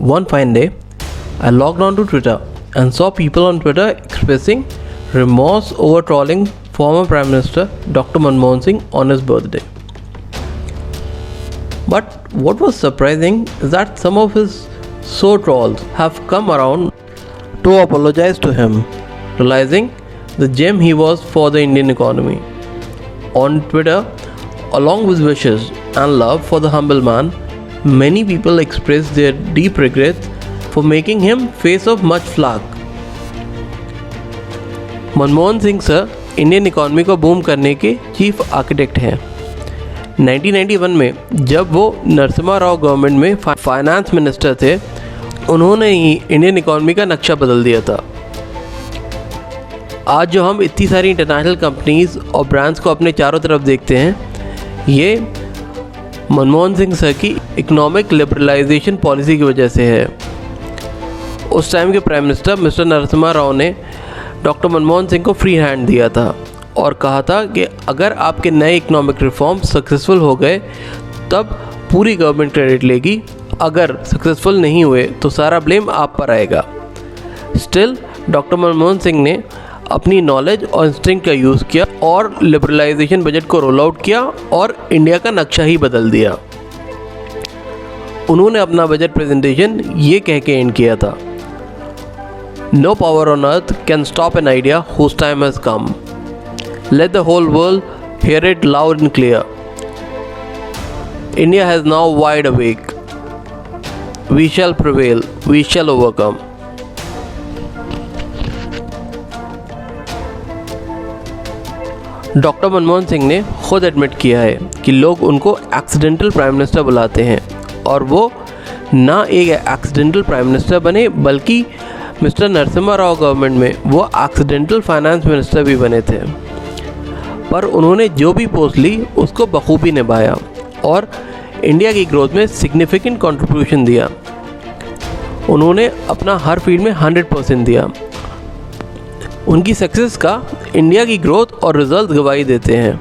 One fine day, I logged on to Twitter and saw people on Twitter expressing remorse over trolling former Prime Minister Dr. Manmohan Singh on his birthday. But what was surprising is that some of his trolls have come around to apologize to him, realizing the gem he was for the Indian economy. On Twitter, along with wishes and love for the humble man, many people expressed their deep regrets for making him face of much flack. Manmohan Singh sir Indian economy को boom करने के chief architect हैं। 1991 में जब वो Narasimha Rao government में finance minister थे, उन्होंने ही इंडियन इकॉनमी का नक्शा बदल दिया था। आज जो हम इतनी सारी इंटरनेशनल कंपनीज़ और ब्रांड्स को अपने चारों तरफ देखते हैं, ये मनमोहन सिंह सर की इकोनॉमिक लिबरलाइजेशन पॉलिसी की वजह से है। उस टाइम के prime minister mister Narasimha Rao ने डॉक्टर मनमोहन सिंह को फ्री हैंड दिया था और कहा था कि अगर आपके नए इकोनॉमिक रिफॉर्म सक्सेसफुल हो गए तब पूरी गवर्नमेंट क्रेडिट लेगी, अगर सक्सेसफुल नहीं हुए तो सारा ब्लेम आप पर आएगा। स्टिल डॉक्टर मनमोहन सिंह ने अपनी नॉलेज और इंस्टिंक्ट का यूज़ किया और लिबरलाइजेशन बजट को रोल आउट किया और इंडिया का नक्शा ही बदल दिया। उन्होंने अपना बजट प्रेजेंटेशन ये कह के एंड किया था, No power on earth can stop an idea whose time has come. Let the whole world hear it loud and clear. India has now wide awake. We shall prevail. We shall overcome. Doctor Manmohan Singh ने खुद admit किया है कि लोग उनको accidental prime minister बुलाते हैं और वो ना एक एक्सीडेंटल प्राइम मिनिस्टर बने बल्कि मिस्टर नरसिम्हा राव गवर्नमेंट में वो एक्सीडेंटल फाइनेंस मिनिस्टर भी बने थे। पर उन्होंने जो भी पोस्ट ली उसको बखूबी निभाया और इंडिया की ग्रोथ में सिग्निफिकेंट कंट्रीब्यूशन दिया। उन्होंने अपना हर फील्ड में 100% दिया। उनकी सक्सेस का इंडिया की ग्रोथ और रिजल्ट गवाही देते हैं।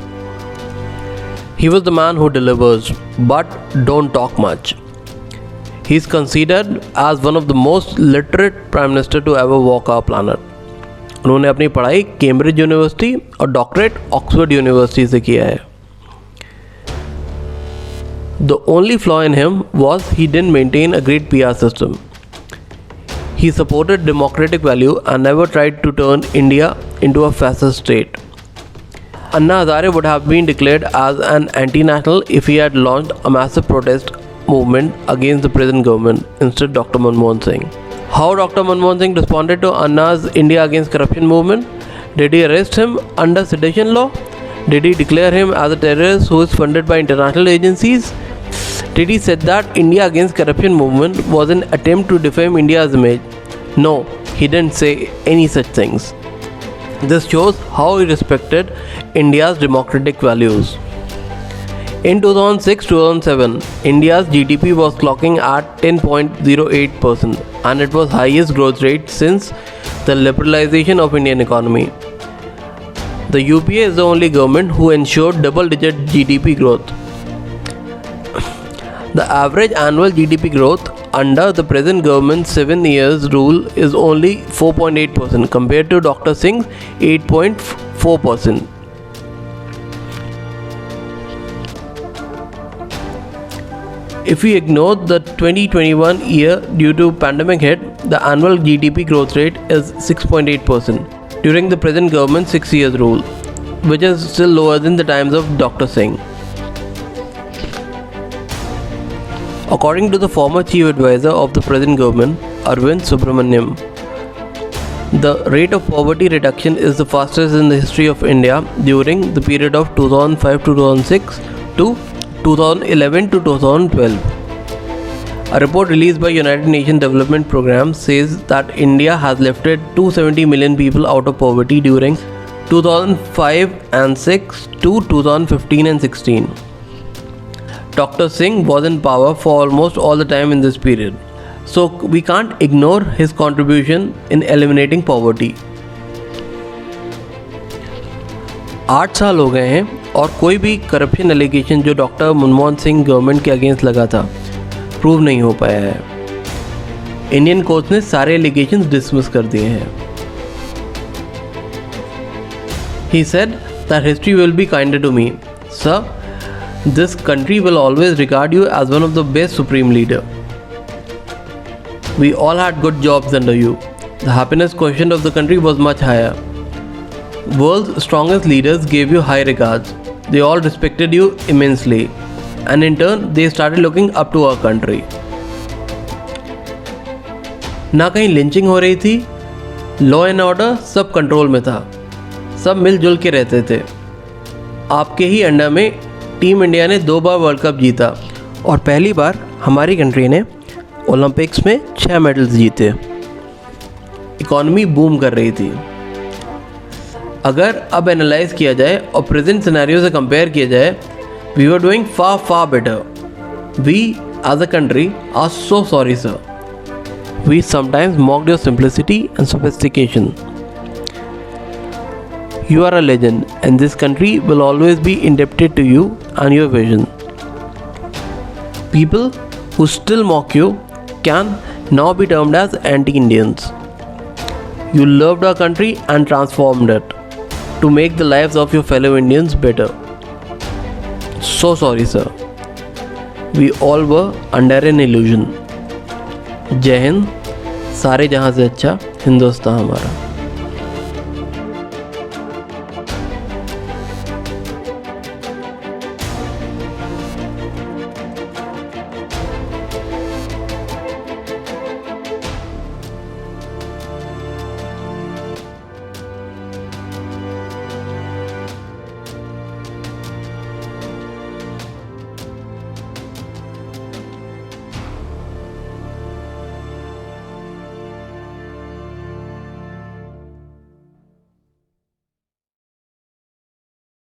He was the man who delivers but don't talk much. He is considered as one of the most literate prime minister to ever walk our planet. उन्होंने अपनी पढ़ाई कैम्ब्रिज यूनिवर्सिटी और doctorate Oxford university से किया है। The only flaw in him was he didn't maintain a great PR system. He supported democratic value and never tried to turn India into a fascist state. Anna Hazare would have been declared as an anti-national if he had launched a massive protest movement against the present government instead Dr. Manmohan Singh. How Dr. Manmohan Singh responded to Anna's India against corruption movement? Did he arrest him under sedition law? Did he declare him as a terrorist who is funded by international agencies? Did he say that India against corruption movement was an attempt to defame India's image? No, he didn't say any such things. This shows how he respected India's democratic values. In 2006-2007, India's GDP was clocking at 10.08% and it was highest growth rate since the liberalization of Indian economy. The UPA is the only government who ensured double-digit GDP growth. The average annual GDP growth under the present government's 7 years rule is only 4.8% compared to Dr. Singh's 8.4%. If we ignore the 2021 year due to pandemic hit, the annual GDP growth rate is 6.8% during the present government's 6 years rule, which is still lower than the times of Dr. Singh. According to the former chief advisor of the present government, Arvind Subramaniam, the rate of poverty reduction is the fastest in the history of India during the period of 2005 to 2006 to 2011 to 2012. A report released by United Nations Development Programme says that India has lifted 270 million people out of poverty during 2005 and 6 to 2015 and 16. Dr. Singh was in power for almost all the time in this period, so we can't ignore his contribution in eliminating poverty. 8 साल हो गए हैं और कोई भी corruption allegation जो doctor Manmohan Singh government के against लगा था प्रूव नहीं हो पाया है। इंडियन कोर्ट ने सारे एलिगेशंस डिसमिस कर दिए हैं. He said that history will be kinder to me. Sir, this country will always regard you as one of the best supreme leader. We all had good jobs under you. The happiness quotient of the country was much higher. World's strongest leaders gave you high regards. They all respected you immensely. And in turn, they started looking up to our country. ना कहीं lynching हो रही थी, law and order सब control में था, सब मिलजुल के रहते थे. आपके ही अंडर में टीम इंडिया ने 2 बार वर्ल्ड कप जीता और पहली बार हमारी कंट्री ने ओलंपिक्स में 6 मेडल्स जीते. इकॉनमी बूम कर रही थी. अगर अब एनालाइज किया जाए और प्रेजेंट सिनेरियो से कंपेयर किया जाए, we were doing far better. We as a country are so sorry sir. We sometimes mocked your simplicity and sophistication. You are a legend, and this country will always be indebted to you and your vision. People who still mock you can now be termed as anti-Indians. You loved our country and transformed it to make the lives of your fellow Indians better. So sorry, sir. We all were under an illusion. जय हिंद. सारे जहाँ से अच्छा हिंदुस्तान हमारा.